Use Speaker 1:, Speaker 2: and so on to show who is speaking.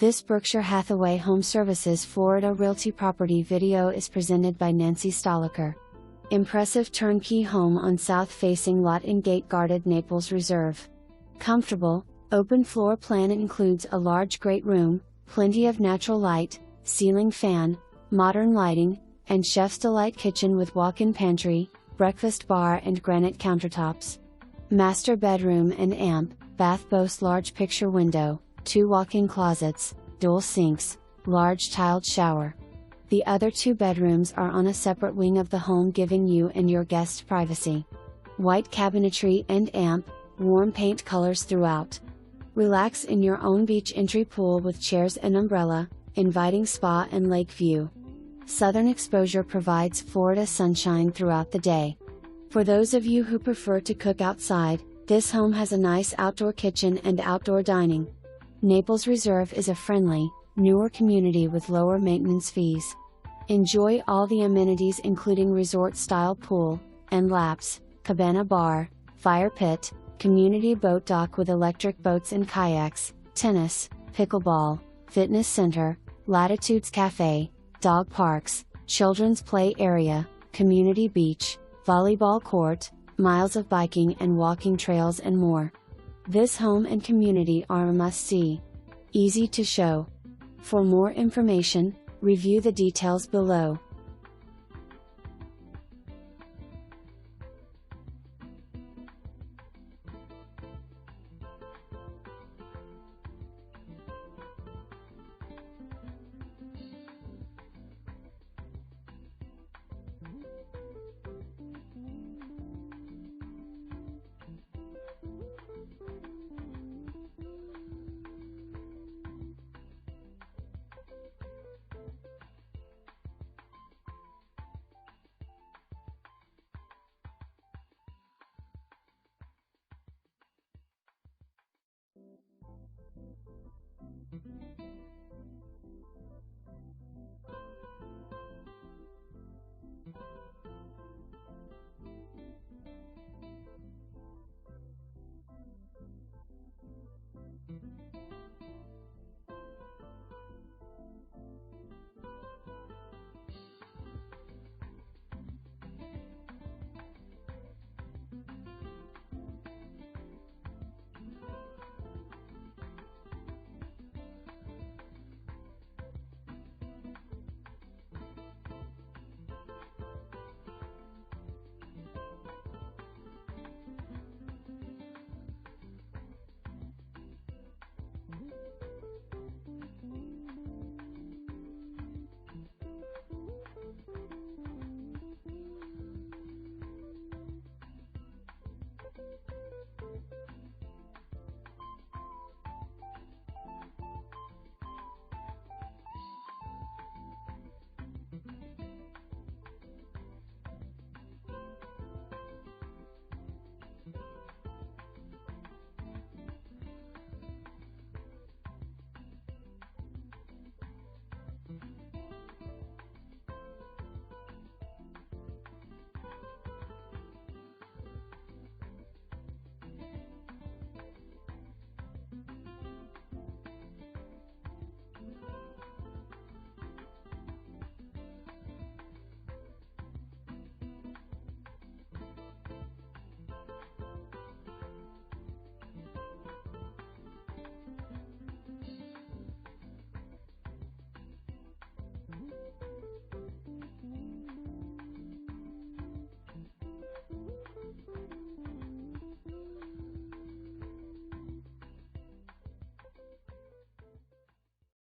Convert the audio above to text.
Speaker 1: This Berkshire Hathaway HomeServices Florida Realty property video is presented by Nancy Stoliker. Impressive turnkey home on south-facing lot in gate-guarded Naples Reserve. Comfortable, open floor plan includes a large great room, plenty of natural light, ceiling fan, modern lighting, and chef's delight kitchen with walk-in pantry, breakfast bar and granite countertops. Master bedroom and amp, bath boasts large picture window, 2 walk-in closets, dual sinks, large tiled shower. The other 2 bedrooms are on a separate wing of the home, giving you and your guests privacy. White cabinetry and amp, warm paint colors throughout. Relax in your own beach entry pool with chairs and umbrella, inviting spa and lake view. Southern exposure provides Florida sunshine throughout the day. For those of you who prefer to cook outside, this home has a nice outdoor kitchen and outdoor dining. Naples Reserve is a friendly, newer community with lower maintenance fees. Enjoy all the amenities including resort-style pool and laps, cabana bar, fire pit, community boat dock with electric boats and kayaks, tennis, pickleball, fitness center, Latitudes Cafe, dog parks, children's play area, community beach, volleyball court, miles of biking and walking trails and more. This home and community are a must-see. Easy to show. For more information, review the details below.